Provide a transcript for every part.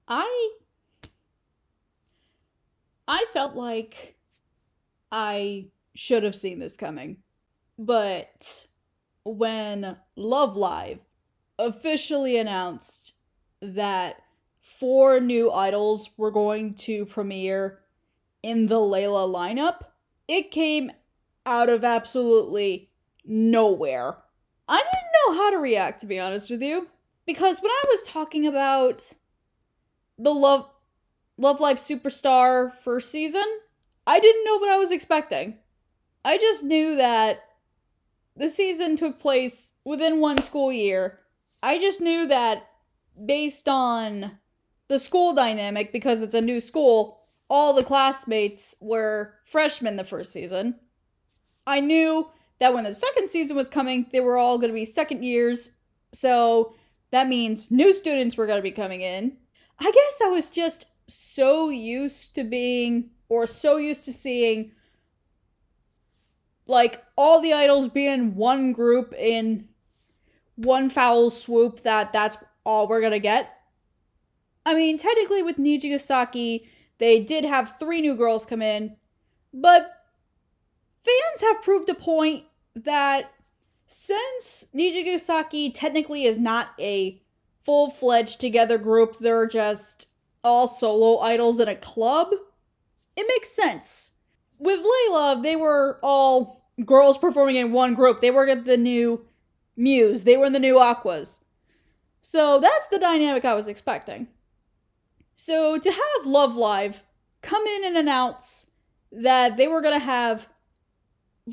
I I felt like I should have seen this coming. But when Love Live officially announced that four new idols were going to premiere in the Layla lineup, it came out of absolutely nowhere. I didn't know how to react, to be honest with you. Because when I was talking about the Love Live Superstar first season, I didn't know what I was expecting. I just knew that the season took place within one school year. I just knew that based on the school dynamic, because it's a new school, all the classmates were freshmen the first season. I knew that when the second season was coming, they were all going to be second years. So that means new students were going to be coming in. I guess I was just so used to seeing like all the idols be in one group in one foul swoop that's all we're gonna get. I mean, technically with Nijigasaki, they did have three new girls come in, but fans have proved a point that since Nijigasaki technically is not a full-fledged together group, they're just all solo idols in a club, it makes sense. With Layla, they were all girls performing in one group. They were the new Muse. They were in the new Aquas. So that's the dynamic I was expecting. So to have Love Live come in and announce that they were going to have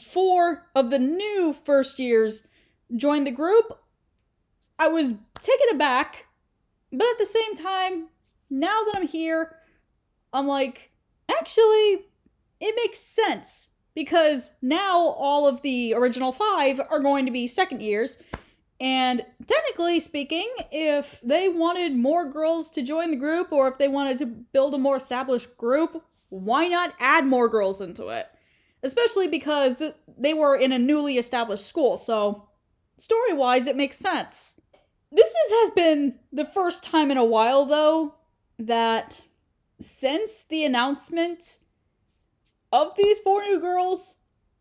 four of the new first years join the group, I was taken aback. But at the same time, now that I'm here, I'm like, actually, it makes sense. Because now all of the original five are going to be second years. And technically speaking, if they wanted more girls to join the group, or if they wanted to build a more established group, why not add more girls into it? Especially because they were in a newly established school, so story-wise, it makes sense. Has been the first time in a while, though, that since the announcement of these four new girls,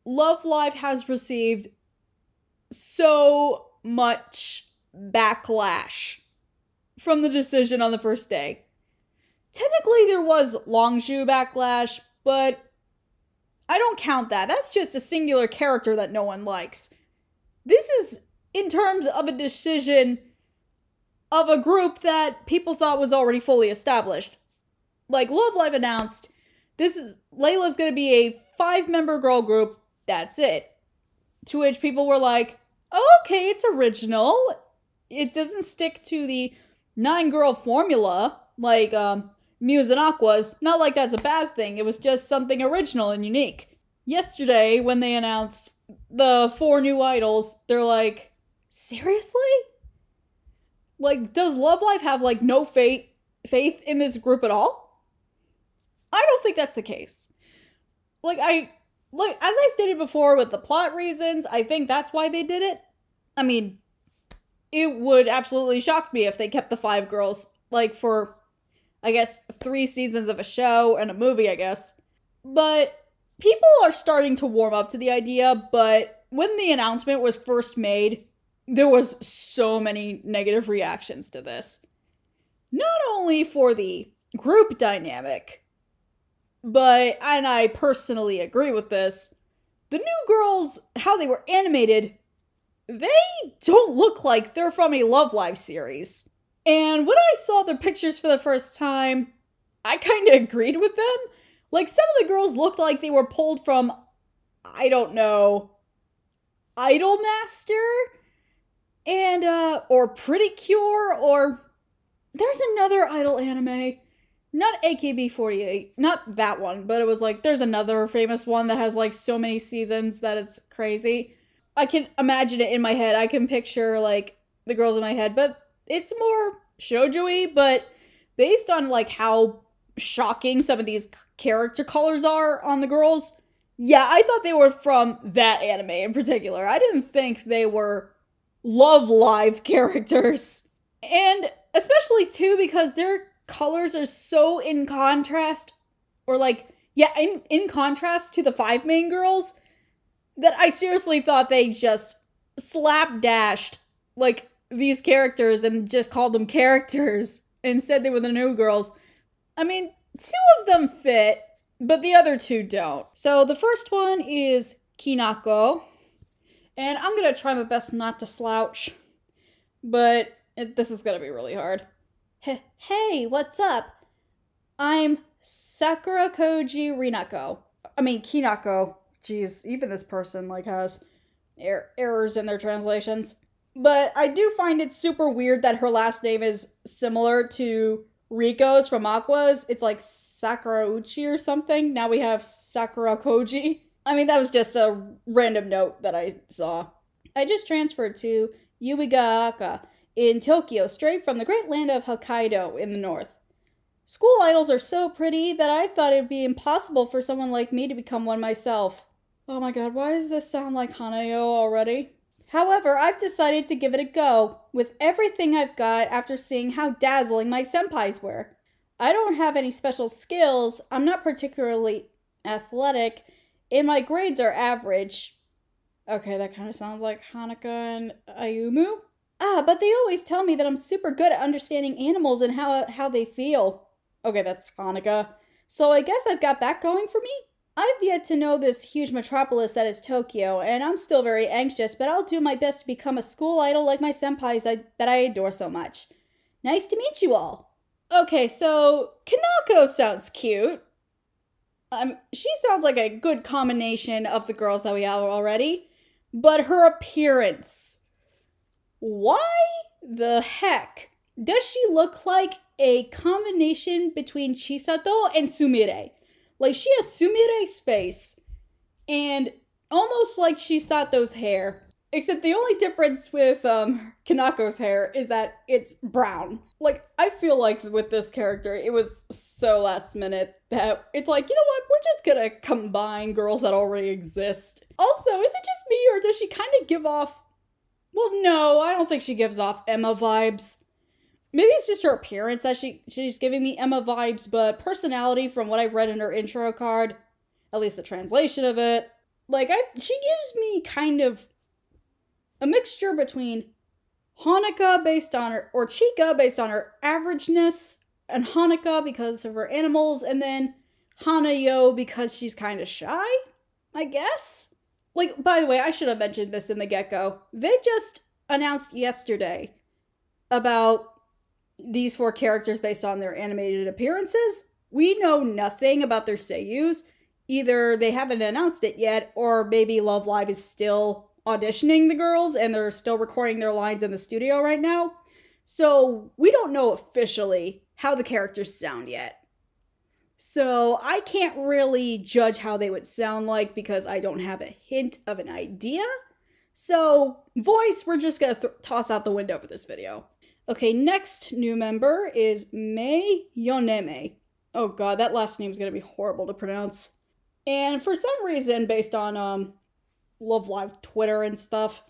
Love Live has received so much backlash from the decision on the first day. Technically, there was Longzhu backlash, but I don't count that. That's just a singular character that no one likes. This is in terms of a decision of a group that people thought was already fully established. Like, Love Live announced, Layla's gonna be a 5-member girl group, that's it. To which people were like, oh, okay, it's original. It doesn't stick to the 9-girl formula, like, Muse and Aqua's. Not like that's a bad thing, it was just something original and unique. Yesterday, when they announced the 4 new idols, they're like, seriously? Like, does Love Live have, like, no faith in this group at all? I don't think that's the case. As I stated before with the plot reasons, I think that's why they did it. I mean, it would absolutely shock me if they kept the 5 girls, like, for, I guess, 3 seasons of a show and a movie, I guess. But people are starting to warm up to the idea, but when the announcement was first made, there was so many negative reactions to this. Not only for the group dynamic, but, and I personally agree with this, the new girls, how they were animated, they don't look like they're from a Love Live series. And when I saw their pictures for the first time, I kind of agreed with them. Like, some of the girls looked like they were pulled from, I don't know, Idolmaster? And, or Pretty Cure, or there's another idol anime. Not AKB48, not that one, but it was like, there's another famous one that has like so many seasons that it's crazy. I can imagine it in my head. I can picture like the girls in my head, but it's more shoujo-y, but based on like how shocking some of these character colors are on the girls, yeah, I thought they were from that anime in particular. I didn't think they were Love Live characters. And especially too because they're colors are so in contrast, or like, yeah, in contrast to the 5 main girls, that I seriously thought they just slapdashed, like, these characters and just called them characters and said they were the new girls. I mean, 2 of them fit, but the other 2 don't. So the first one is Kinako, and I'm gonna try my best not to slouch, but this is gonna be really hard. Hey, what's up? I'm Sakura Koji Kinako. Jeez, even this person, like, has errors in their translations. But I do find it super weird that her last name is similar to Riko's from Aqua's. It's like Sakurauchi or something. Now we have Sakura Koji. I mean, that was just a random note that I saw. I just transferred to Yuigaoka in Tokyo, straight from the great land of Hokkaido in the north. School idols are so pretty that I thought it'd be impossible for someone like me to become one myself. Oh my god, why does this sound like Hanayo already? However, I've decided to give it a go, with everything I've got after seeing how dazzling my senpais were. I don't have any special skills, I'm not particularly athletic, and my grades are average. Okay, that kind of sounds like Hanaka and Ayumu. But they always tell me that I'm super good at understanding animals and how they feel. Okay, that's Hanaka. So I guess I've got that going for me? I've yet to know this huge metropolis that is Tokyo, and I'm still very anxious, but I'll do my best to become a school idol like my senpais that I adore so much. Nice to meet you all. Okay, so Kinako sounds cute. She sounds like a good combination of the girls that we have already, but her appearance. Why the heck does she look like a combination between Chisato and Sumire? Like, she has Sumire's face, and almost like Chisato's hair. Except the only difference with Kinako's hair is that it's brown. Like, I feel like with this character, it was so last minute that it's like, you know what, we're just gonna combine girls that already exist. Also, is it just me, or does she kind of give off... Well, no, I don't think she gives off Emma vibes. Maybe it's just her appearance that she's giving me Emma vibes, but personality, from what I read in her intro card, at least the translation of it, like, she gives me kind of a mixture between Hanukkah based on her, or Chika based on her averageness, and Hanukkah because of her animals, and then Hanayo because she's kind of shy, I guess? Like, by the way, I should have mentioned this in the get-go. They just announced yesterday about these 4 characters based on their animated appearances. We know nothing about their seiyus. Either they haven't announced it yet, or maybe Love Live is still auditioning the girls and they're still recording their lines in the studio right now. So we don't know officially how the characters sound yet. So I can't really judge how they would sound like because I don't have a hint of an idea. So voice, we're just gonna toss out the window for this video. Okay, next new member is Mei Yoneme. Oh god, that last name is gonna be horrible to pronounce. And for some reason, based on Love Live Twitter and stuff,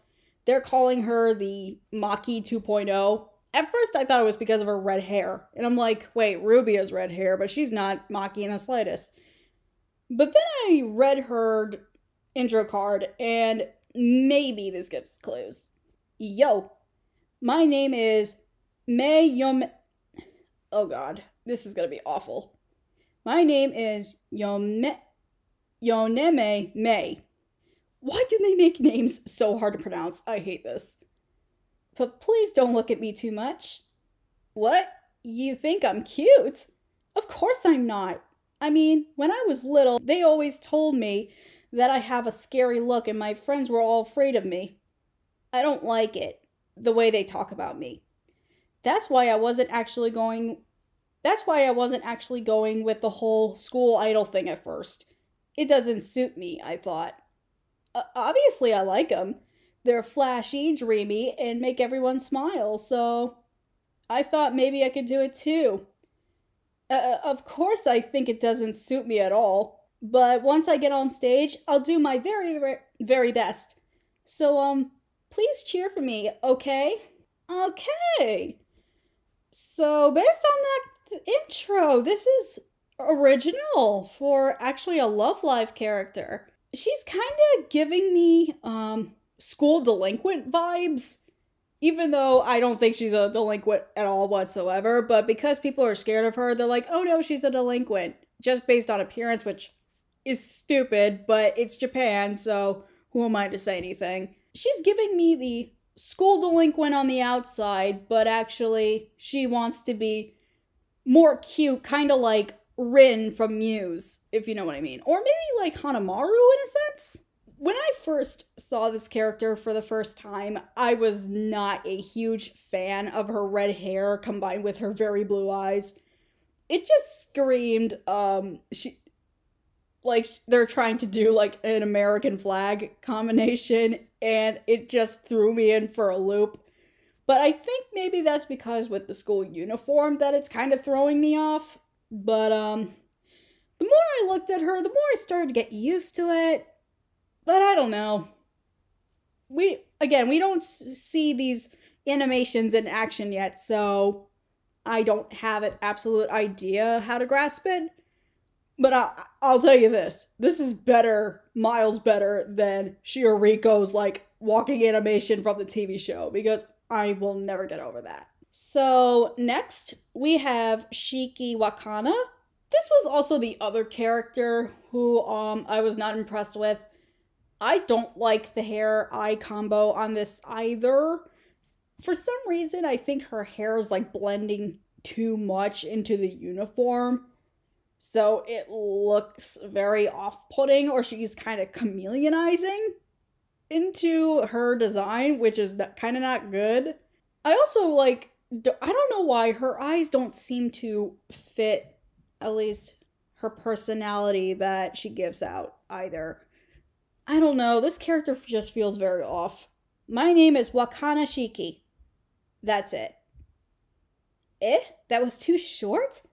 they're calling her the Maki 2.0. At first, I thought it was because of her red hair. And I'm like, wait, Ruby has red hair, but she's not Maki in the slightest. But then I read her intro card, and maybe this gives clues. Yo, my name is Mei Yome... Oh god, this is gonna be awful. My name is Yoneme Mei. Why do they make names so hard to pronounce? I hate this. But please don't look at me too much. What? You think I'm cute? Of course I'm not. I mean, when I was little, they always told me that I have a scary look and my friends were all afraid of me. I don't like it, the way they talk about me. That's why I wasn't actually going with the whole school idol thing at first. It doesn't suit me, I thought. Obviously I like them. They're flashy, dreamy, and make everyone smile, so I thought maybe I could do it too. Of course I think it doesn't suit me at all, but once I get on stage, I'll do my very, very best. So, please cheer for me, okay? Okay. So, based on that the intro. This is original for actually a Love Live character. She's kind of giving me school delinquent vibes, even though I don't think she's a delinquent at all whatsoever. But because people are scared of her, they're like, oh no, she's a delinquent, just based on appearance, which is stupid, but it's Japan, so who am I to say anything? She's giving me the school delinquent on the outside, but actually she wants to be more cute, kind of like Rin from Muse, if you know what I mean. Or maybe like Hanamaru in a sense. When I first saw this character for the first time, I was not a huge fan of her red hair combined with her very blue eyes. It just screamed, like they're trying to do like an American flag combination, and it just threw me in for a loop. But I think maybe that's because with the school uniform that it's kind of throwing me off. But the more I looked at her, the more I started to get used to it. But I don't know. We don't see these animations in action yet, so I don't have an absolute idea how to grasp it. But I'll tell you this. This is better, miles better than Shioriko's, like, walking animation from the TV show, because I will never get over that. So, next, we have Shiki Wakana. This was also the other character who, I was not impressed with. I don't like the hair-eye combo on this either. For some reason, I think her hair is, like, blending too much into the uniform. So it looks very off-putting, or she's kind of chameleonizing into her design, which is kind of not good. I also, like, I don't know why her eyes don't seem to fit, at least her personality that she gives out either. I don't know, this character just feels very off. My name is Wakana Shiki. That's it. That was too short?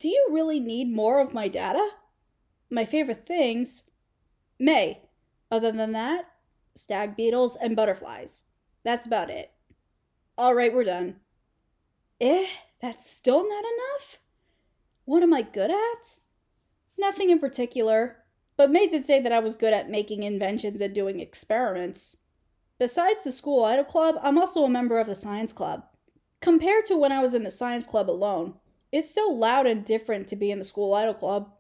Do you really need more of my data? My favorite things? May. Other than that, stag beetles and butterflies. That's about it. Alright, we're done. That's still not enough? What am I good at? Nothing in particular, but May did say that I was good at making inventions and doing experiments. Besides the school idol club, I'm also a member of the science club. Compared to when I was in the science club alone, it's so loud and different to be in the school idol club.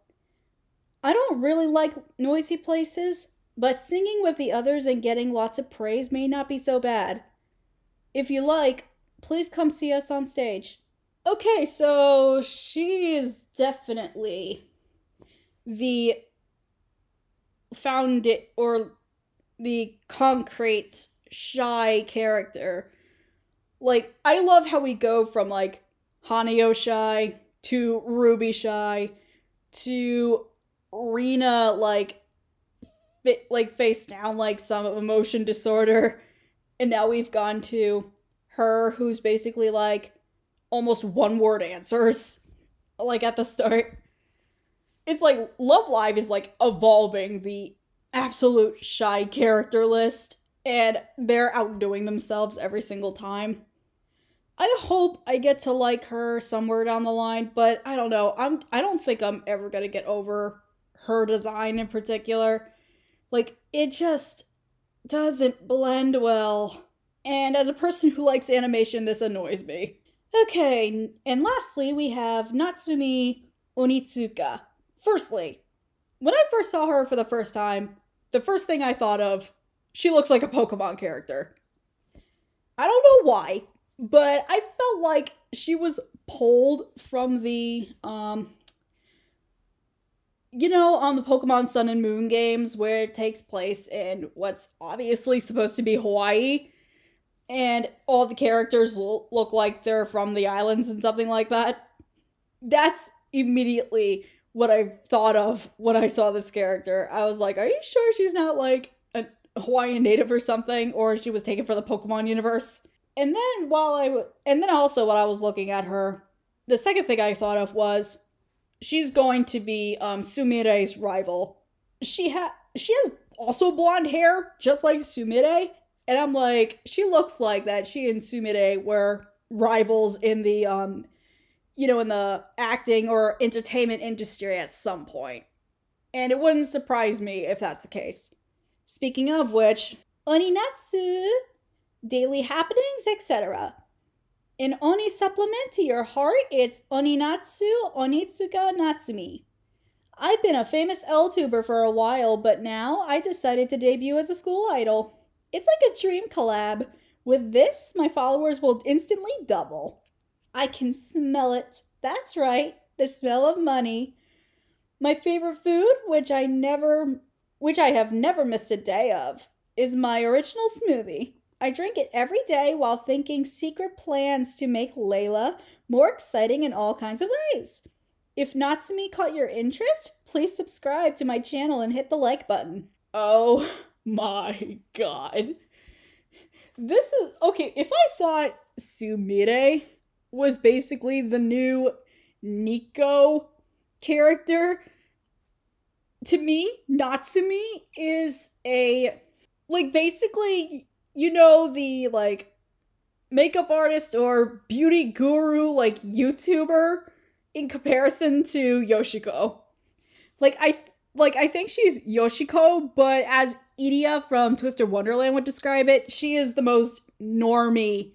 I don't really like noisy places, but singing with the others and getting lots of praise may not be so bad. If you like, please come see us on stage. Okay, so she is definitely the the concrete shy character. Like, I love how we go from, like, Hanyo shy to Ruby shy to Rina, like face down, like some emotion disorder. And now we've gone to her, who's basically, like, almost one-word answers, like, at the start. It's like, Love Live is, like, evolving the absolute shy character list, and they're outdoing themselves every single time. I hope I get to like her somewhere down the line, but I don't know. I don't think I'm ever gonna get over her design in particular. Like, it just doesn't blend well. And as a person who likes animation, this annoys me. Okay, and lastly, we have Natsumi Onitsuka. Firstly, when I first saw her for the first time, the first thing I thought of, she looks like a Pokemon character. I don't know why, but I felt like she was pulled from the, on the Pokemon Sun and Moon games where it takes place in what's obviously supposed to be Hawaii, and all the characters look like they're from the islands and something like that. That's immediately what I thought of when I saw this character. I was like, are you sure she's not like a Hawaiian native or something, or she was taken from the Pokemon universe? And then also when I was looking at her, the second thing I thought of was she's going to be Sumire's rival. She has also blonde hair, just like Sumire, and I'm like, she looks like that she and Sumire were rivals in the in the acting or entertainment industry at some point. And it wouldn't surprise me if that's the case. Speaking of which, Oninatsu, daily happenings, etc. An Oni supplement to your heart, it's Oninatsu Onitsuka Natsumi. I've been a famous L-tuber for a while, but now I decided to debut as a school idol. It's like a dream collab. With this, my followers will instantly double. I can smell it. That's right, the smell of money. My favorite food, which I have never missed a day of, is my original smoothie. I drink it every day while thinking secret plans to make Liella more exciting in all kinds of ways. If Natsumi caught your interest, please subscribe to my channel and hit the like button. Oh my god. This is, okay, if I thought Sumire was basically the new Nico character, to me, Natsumi is basically, the, makeup artist or beauty guru, YouTuber in comparison to Yoshiko. I think she's Yoshiko, but as Iria from Twisted Wonderland would describe it, she is the most normie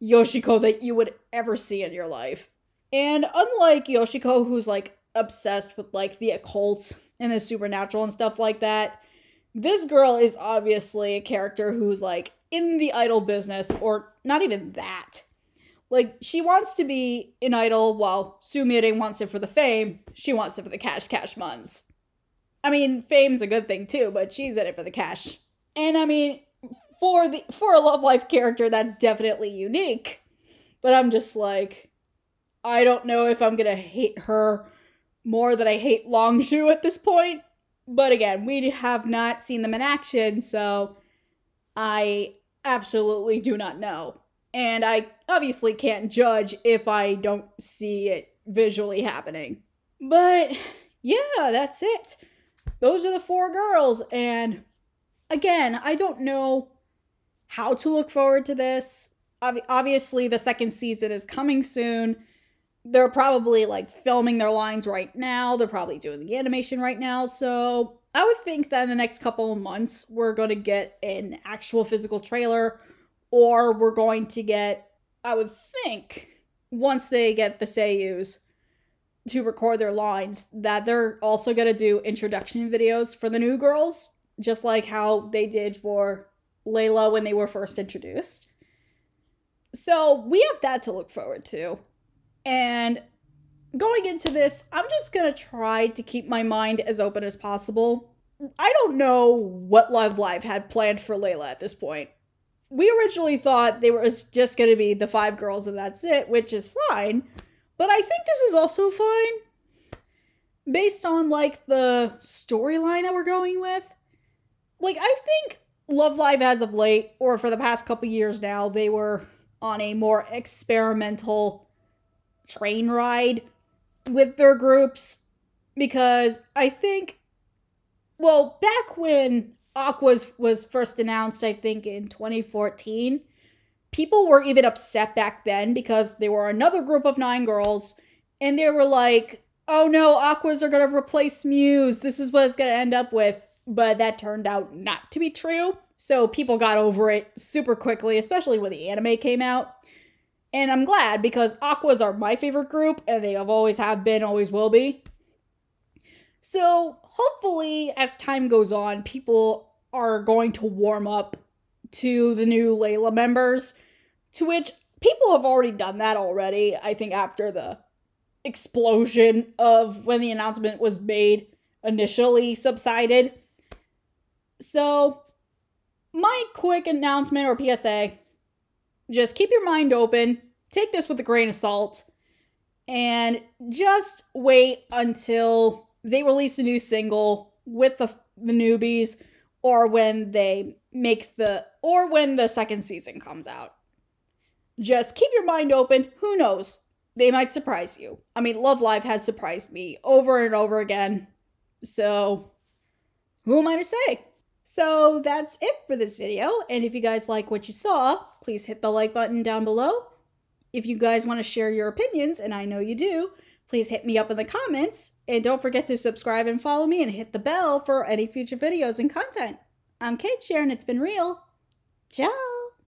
Yoshiko that you would ever see in your life. And unlike Yoshiko, who's, obsessed with, the occult and the supernatural and stuff like that, this girl is obviously a character who's, in the idol business, or not even that. She wants to be an idol, while Sumire wants it for the fame. She wants it for the cash muns. I mean, fame's a good thing too, but she's in it for the cash. And I mean, for a Love Life character, that's definitely unique. But I'm just I don't know if I'm gonna hate her more than I hate Longzhu at this point. But again, we have not seen them in action, so I absolutely do not know. And I obviously can't judge if I don't see it visually happening. But yeah, that's it. Those are the 4 girls. And again, I don't know how to look forward to this. Obviously, the second season is coming soon. They're probably filming their lines right now. They're probably doing the animation right now. So I would think that in the next couple of months, we're going to get an actual physical trailer. Or we're going to get, I would think, once they get the seiyus to record their lines, that they're also going to do introduction videos for the new girls, just like how they did for Liella when they were first introduced. So we have that to look forward to. And going into this, I'm just going to try to keep my mind as open as possible. I don't know what Love Live had planned for Liella at this point. We originally thought they were just going to be the 5 girls and that's it, which is fine. But I think this is also fine. Based on, the storyline that we're going with. I think Love Live as of late, or for the past couple years now, they were on a more experimental train ride with their groups. Because I think, back when Aqua was first announced, I think, in 2014. People were even upset back then because they were another group of 9 girls, and they were like, oh no, Aquas are going to replace Muse. This is what it's going to end up with. But that turned out not to be true. So people got over it super quickly, especially when the anime came out. And I'm glad, because Aquas are my favorite group, and they always have been, always will be. So hopefully, as time goes on, people are going to warm up to the new Liella members, to which people have already done that already, I think, after the explosion of when the announcement was made initially subsided. So, my quick announcement or PSA, just keep your mind open, take this with a grain of salt, and just wait until they release a new single with the newbies, or when when the second season comes out. Just keep your mind open. Who knows? They might surprise you. I mean, Love Live has surprised me over and over again. So, who am I to say? So, that's it for this video. And if you guys like what you saw, please hit the like button down below. If you guys want to share your opinions, and I know you do, please hit me up in the comments. And don't forget to subscribe and follow me and hit the bell for any future videos and content. I'm Cait, Cher, and it's been real. Ciao!